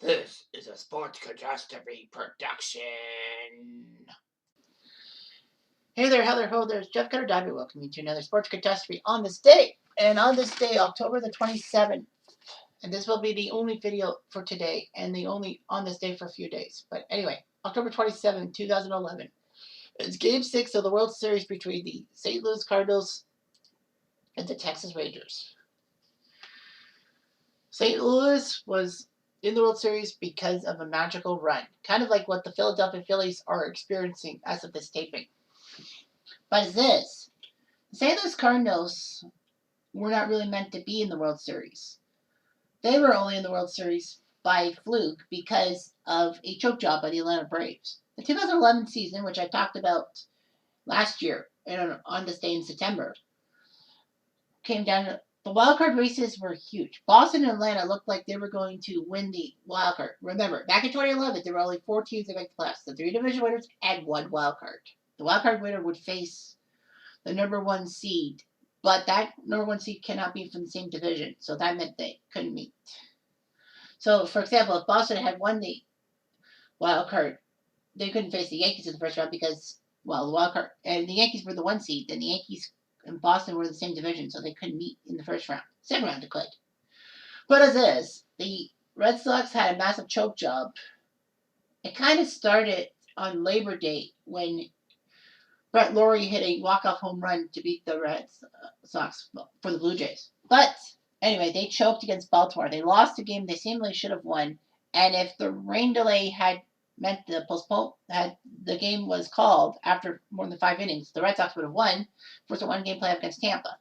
This is a sports catastrophe production. Hey there, Heather Ho, there's Jeff Cutter Divey welcoming you to another sports catastrophe on this day. And on this day, October the 27th, and this will be the only video for today and the only on this day for a few days. But anyway, October 27th, 2011. It's Game 6 of the World Series between the St. Louis Cardinals and the Texas Rangers. St. Louis was in the World Series because of a magical run, kind of like what the Philadelphia Phillies are experiencing as of this taping. But the St. Louis Cardinals were not really meant to be in the World Series. They were only in the World Series by fluke because of a choke job by the Atlanta Braves. The 2011 season, which I talked about last year on this day in September, came down to the wild card races were huge. Boston and Atlanta looked like they were going to win the wild card. Remember, back in 2011, there were only 4 teams that made the playoffs: the 3 division winners and 1 wild card. The wild card winner would face the number 1 seed, but that number 1 seed cannot be from the same division, so that meant they couldn't meet. So, for example, if Boston had won the wild card, they couldn't face the Yankees in the first round because, well, the wild card and the Yankees were the 1 seed, then the Yankees and Boston were in the same division, so they couldn't meet in the first round. Second round, they could. But as is, the Red Sox had a massive choke job. It kind of started on Labor Day when Brett Lawrie hit a walk-off home run to beat the Red Sox for the Blue Jays. But anyway, they choked against Baltimore. They lost a game they seemingly should have won. And if the rain delay had meant the game was called after more than 5 innings, the Red Sox would have won, forced a 1-game playoff against Tampa.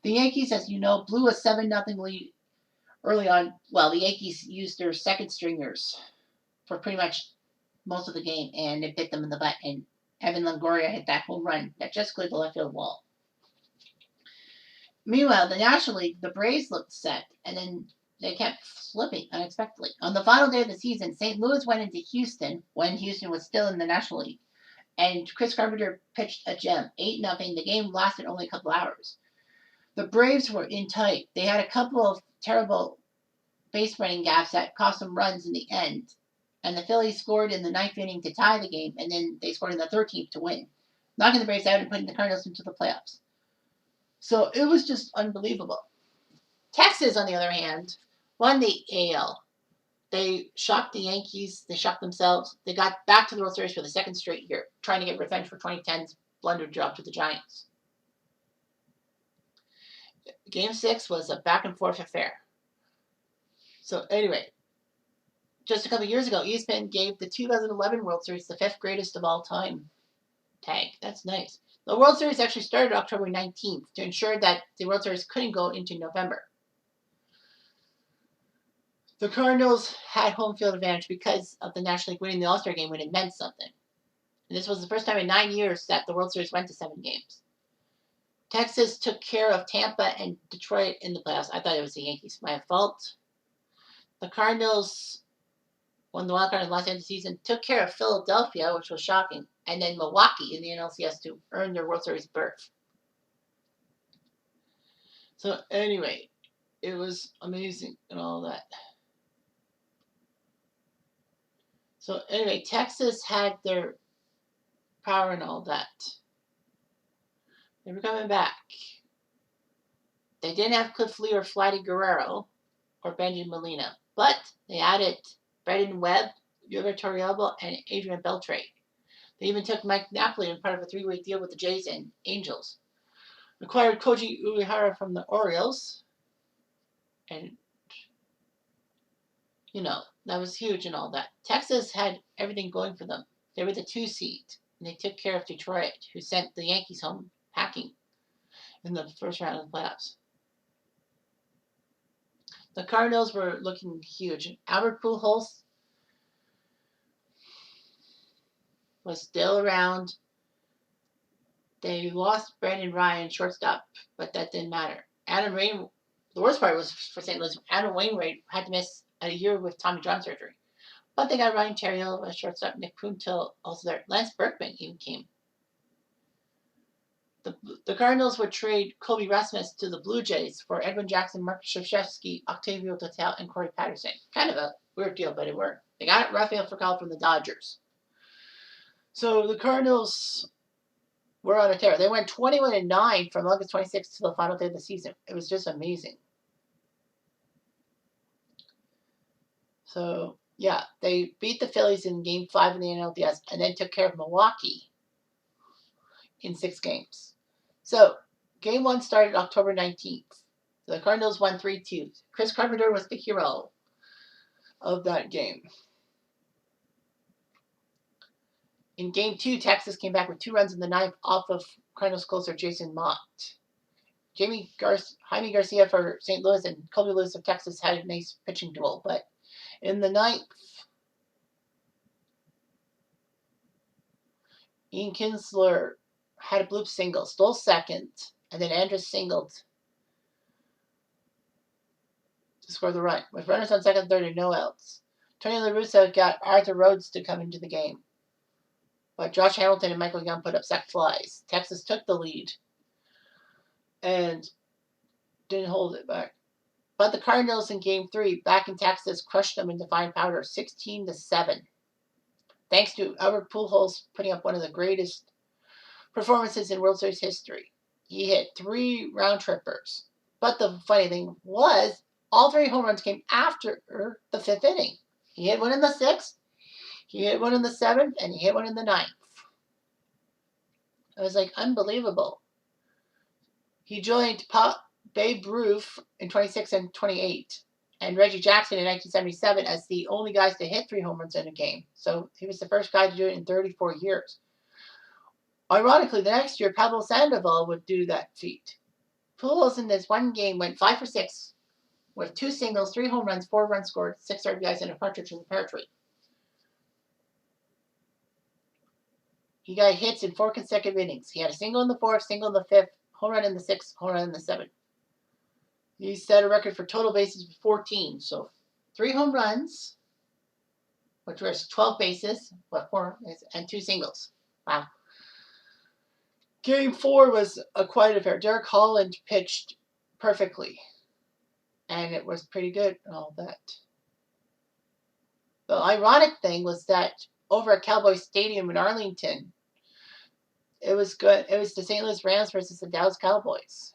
The Yankees, as you know, blew a 7-0 lead early on. Well, the Yankees used their second stringers for pretty much most of the game, and it bit them in the butt. And Evan Longoria hit that home run that just cleared the left field wall. Meanwhile, the National League, the Braves looked set, and then they kept slipping unexpectedly. On the final day of the season, St. Louis went into Houston when Houston was still in the National League, and Chris Carpenter pitched a gem, 8-0. The game lasted only a couple hours. The Braves were in tight. They had a couple of terrible base running gaffes that cost them runs in the end, and the Phillies scored in the 9th inning to tie the game, and then they scored in the 13th to win, knocking the Braves out and putting the Cardinals into the playoffs. So it was just unbelievable. Texas, on the other hand, won the AL. They shocked the Yankees. They shocked themselves. They got back to the World Series for the 2nd straight year, trying to get revenge for 2010's blunder job to the Giants. Game 6 was a back-and-forth affair. So anyway, just a couple years ago, ESPN gave the 2011 World Series the 5th greatest of all time tag. That's nice. The World Series actually started October 19th to ensure that the World Series couldn't go into November. The Cardinals had home field advantage because of the National League winning the All-Star game when it meant something. And this was the first time in 9 years that the World Series went to 7 games. Texas took care of Tampa and Detroit in the playoffs. I thought it was the Yankees. My fault. The Cardinals won the wild card in the last end of the season, took care of Philadelphia, which was shocking, and then Milwaukee in the NLCS to earn their World Series berth. So anyway, it was amazing and all that. So anyway, Texas had their power and all that. They were coming back. They didn't have Cliff Lee or Vladdy Guerrero or Benjamin Molina, but they added Brendan Webb, Yuri Torrealba, and Adrian Beltre. They even took Mike Napoli in part of a 3-way deal with the Jays and Angels. Acquired Koji Uehara from the Orioles. And, that was huge and all that. Texas had everything going for them. They were the 2 seed. And they took care of Detroit, who sent the Yankees home packing in the first round of the playoffs. The Cardinals were looking huge. Albert Pujols was still around. They lost Brandon Ryan, shortstop, but that didn't matter. The worst part was for St. Louis, Adam Wainwright had to miss a year with Tommy John surgery. But they got Ryan Theriot, a shortstop, Nick Punto also there. Lance Berkman even came. The Cardinals would trade Kobe Rasmus to the Blue Jays for Edwin Jackson, Mark Krzyzewski, Octavio Dotel, and Corey Patterson. Kind of a Weird deal, but it worked. They got Rafael Furcal from the Dodgers. So the Cardinals were on a tear. They went 21-9 from August 26th to the final day of the season. It was just amazing. So, yeah, they beat the Phillies in Game 5 in the NLDS and then took care of Milwaukee in 6 games. So, Game 1 started October 19th. The Cardinals won 3-2. Chris Carpenter was the hero of that game. In Game 2, Texas came back with 2 runs in the 9th off of Cardinals closer Jason Mott. Jaime Garcia for St. Louis and Colby Lewis of Texas had a nice pitching duel, but in the 9th, Ian Kinsler had a bloop single, stole second, and then Andrus singled to score the run. With runners on second, third, and no outs, Tony La Russa got Arthur Rhodes to come into the game. But Josh Hamilton and Michael Young put up sac flies. Texas took the lead and didn't hold it back. But the Cardinals in Game 3, back in Texas, crushed them into fine powder, 16-7. Thanks to Albert Pujols putting up one of the greatest performances in World Series history. He hit 3 round trippers. But the funny thing was, all 3 home runs came after the 5th inning. He hit one in the 6th, he hit one in the 7th, and he hit one in the 9th. It was like unbelievable. He joined Babe Ruth in 26 and 28, and Reggie Jackson in 1977 as the only guys to hit 3 home runs in a game. So he was the first guy to do it in 34 years. Ironically, the next year, Pablo Sandoval would do that feat. Pujols in this one game went 5 for 6 with 2 singles, 3 home runs, 4 runs scored, 6 RBIs, and a partridge in the pear tree. He got hits in 4 consecutive innings. He had a single in the 4th, single in the 5th, home run in the 6th, home run in the 7th. He set a record for total bases with 14. So 3 home runs, which was 12 bases, and 2 singles. Wow. Game 4 was a quiet affair. Derek Holland pitched perfectly, and it was pretty good and all that. The ironic thing was that over at Cowboys Stadium in Arlington, it was good. It was the St. Louis Rams versus the Dallas Cowboys.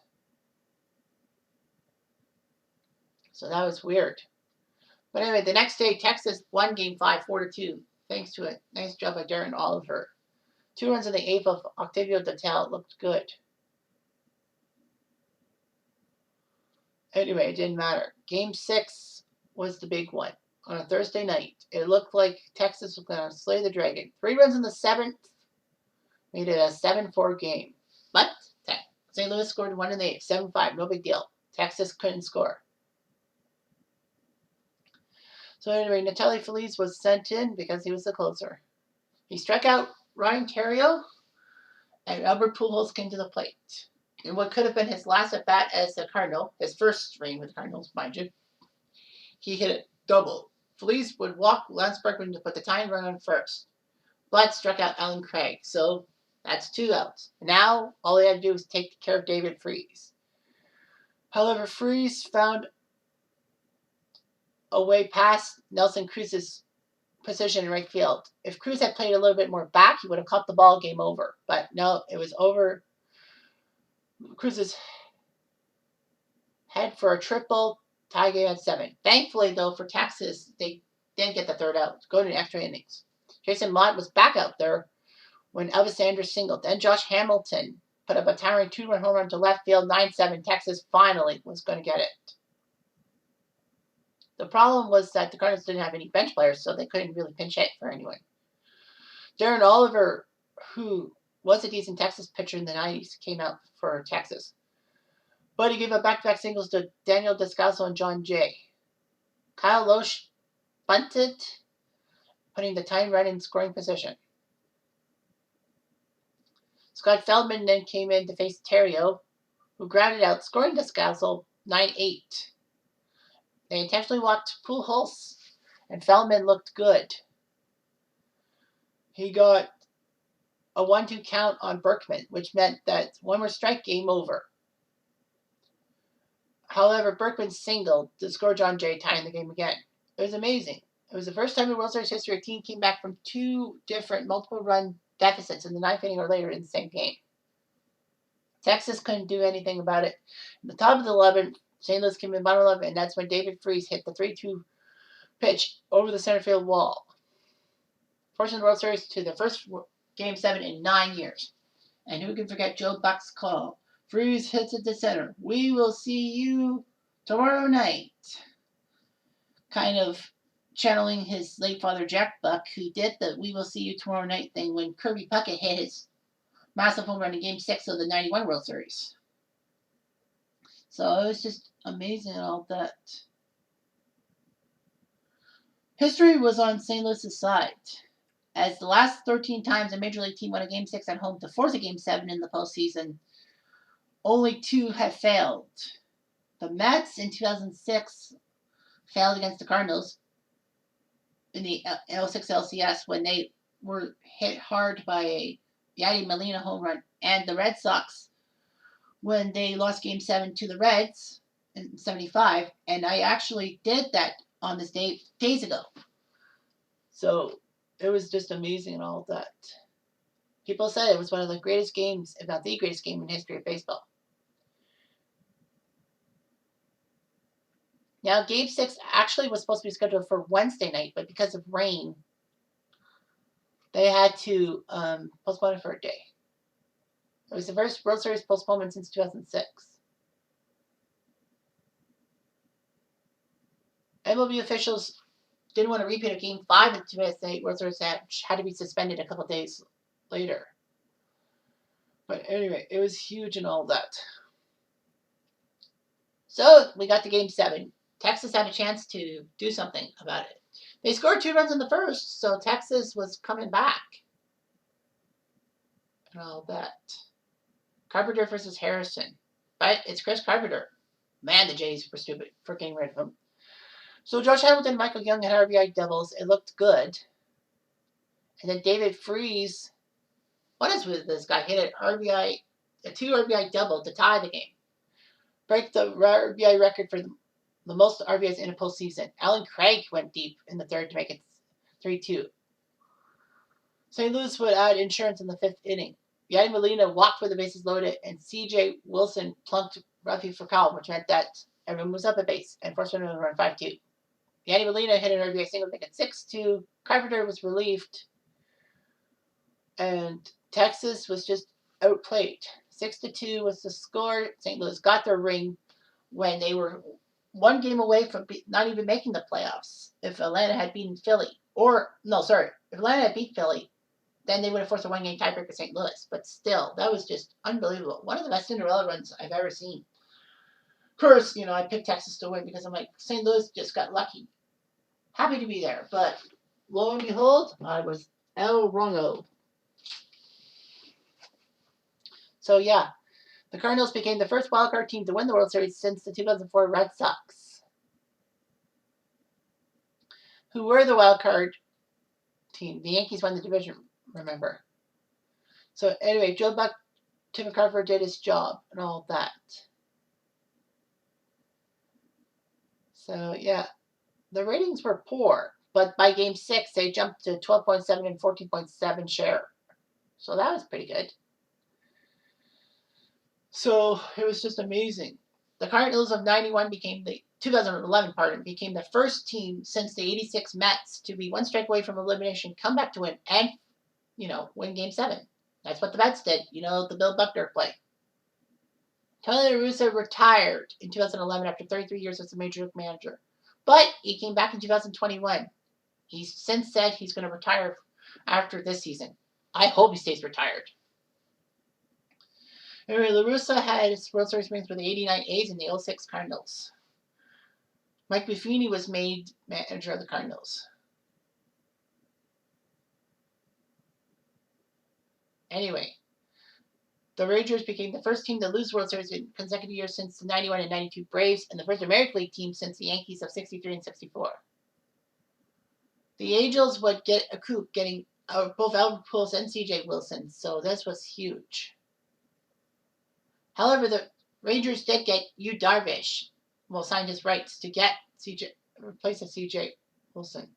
So that was weird. But anyway, the next day, Texas won Game 5, 4-2, thanks to a nice job by Darren Oliver. 2 runs in the 8th of Octavio Dotel looked good. Anyway, it didn't matter. Game 6 was the big one. On a Thursday night, it looked like Texas was going to slay the Dragon. 3 runs in the 7th made it a 7-4 game. But St. Louis scored 1 in the 8th, 7-5, no big deal. Texas couldn't score. So anyway, Natali Feliz was sent in because he was the closer. He struck out Ryan Theriot, and Albert Pujols came to the plate. In what could have been his last at-bat as a Cardinal, his first reign with the Cardinals, mind you, he hit a double. Feliz would walk Lance Berkman to put the tying run on first, but struck out Alan Craig, so that's 2 outs. Now, all he had to do was take care of David Freese. However, Freese found a way past Nelson Cruz's position in right field. If Cruz had played a little bit more back, he would have caught the ball, game over. But no, it was over Cruz's head for a triple, tie game at 7. Thankfully, though, for Texas, they didn't get the 3rd out, go to extra innings. Jason Mott was back out there when Elvis Andrus singled. Then Josh Hamilton put up a towering 2-run home run to left field, 9-7. Texas finally was going to get it. The problem was that the Cardinals didn't have any bench players, so they couldn't really pinch hit for anyone. Darren Oliver, who was a decent Texas pitcher in the 90s, came out for Texas. But he gave up back-to-back singles to Daniel Descalso and John Jay. Kyle Loesch bunted, putting the tying run in scoring position. Scott Feldman then came in to face Theriot, who grounded out, scoring Descalso 9-8. They intentionally walked Pujols, and Feldman looked good. He got a 1-2 count on Berkman, which meant that 1 more strike, game over. However, Berkman singled to score John Jay, tying the game again. It was amazing. It was the first time in World Series history a team came back from two different multiple run deficits in the ninth inning or later in the same game. Texas couldn't do anything about it. In the top of the 11th, St. Louis came in bottom 11, and that's when David Freese hit the 3-2 pitch over the center field wall, forcing the World Series to their first Game 7 in 9 years. And who can forget Joe Buck's call? Freese hits it to center. We will see you tomorrow night. Kind of channeling his late father Jack Buck, who did the "We will see you tomorrow night" thing when Kirby Puckett hit his massive home run in Game 6 of the 91 World Series. So it was just amazing and all that. History was on St. Louis's side, as the last 13 times a Major League team won a Game 6 at home to force a Game 7 in the postseason, only 2 have failed. The Mets in 2006 failed against the Cardinals in the 06 LCS when they were hit hard by a Yadi Molina home run, and the Red Sox when they lost Game 7 to the Reds in 75, and I actually did that on this day days ago. So it was just amazing and all that. People said it was one of the greatest games, if not the greatest game in the history of baseball. Now, Game 6 actually was supposed to be scheduled for Wednesday night, but because of rain, they had to postpone it for a day. It was the first World Series postponement since 2006. MLB officials didn't want to repeat a Game 5 in 2008 World Series had to be suspended a couple days later. But anyway, it was huge and all that. So we got to Game 7. Texas had a chance to do something about it. They scored 2 runs in the first, so Texas was coming back. And all that. Carpenter versus Harrison. But it's Chris Carpenter. Man, the Jays were stupid for getting rid of him. So Josh Hamilton, Michael Young had RBI doubles. It looked good. And then David Freese, what is with this guy? Hit a 2 RBI double to tie the game. Break the RBI record for the most RBIs in a postseason. Alan Craig went deep in the third to make it 3-2. St. Louis would add insurance in the 5th inning. Yadi Molina walked with the bases loaded, and C.J. Wilson plunked Ruffy for Cal, which meant that everyone was up at base, and forced him to run 5-2. Yadi Molina hit an RBI single to make it 6-2. Carpenter was relieved, and Texas was just outplayed. 6-2 was the score. St. Louis got their ring when they were 1 game away from not even making the playoffs. If Atlanta had beaten Philly, if Atlanta had beat Philly, then they would have forced a 1-game tiebreak with St. Louis. But still, that was just unbelievable. One of the best Cinderella runs I've ever seen. Of course, I picked Texas to win because I'm like, St. Louis just got lucky. Happy to be there, but lo and behold, I was El Wrongo. So yeah, the Cardinals became the first wildcard team to win the World Series since the 2004 Red Sox, who were the wildcard team. The Yankees won the division, remember. So anyway, Joe Buck, Tim McCarver did his job and all that. So yeah, the ratings were poor, but by Game 6, they jumped to 12.7 and 14.7 share. So that was pretty good. So it was just amazing. The Cardinals of 2011 became the first team since the 86 Mets to be 1 strike away from elimination, come back to win, and, win Game 7. That's what the Mets did, the Bill Buckner play. Tony La Russa retired in 2011 after 33 years as a major league manager. But he came back in 2021. He's since said he's going to retire after this season. I hope he stays retired. Anyway, La Russa had his World Series rings with the 89 A's and the 06 Cardinals. Mike Buffini was made manager of the Cardinals. Anyway, the Rangers became the first team to lose World Series in consecutive years since the 91 and 92 Braves, and the first American League team since the Yankees of 63 and 64. The Angels would get a coup, getting both Albert Pujols and C.J. Wilson, so this was huge. However, the Rangers did get Yu Darvish, signed his rights to get replace C.J. Wilson.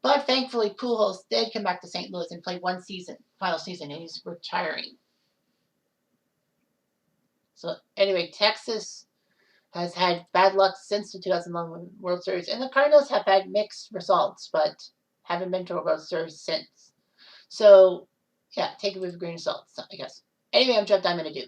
But thankfully, Pujols did come back to St. Louis and play one final season, and he's retiring. So anyway, Texas has had bad luck since the 2011 World Series, and the Cardinals have had mixed results, but haven't been to a World Series since. So, yeah, take it with a grain of salt, I guess. Anyway, I'm Jeff Diamond. Adieu.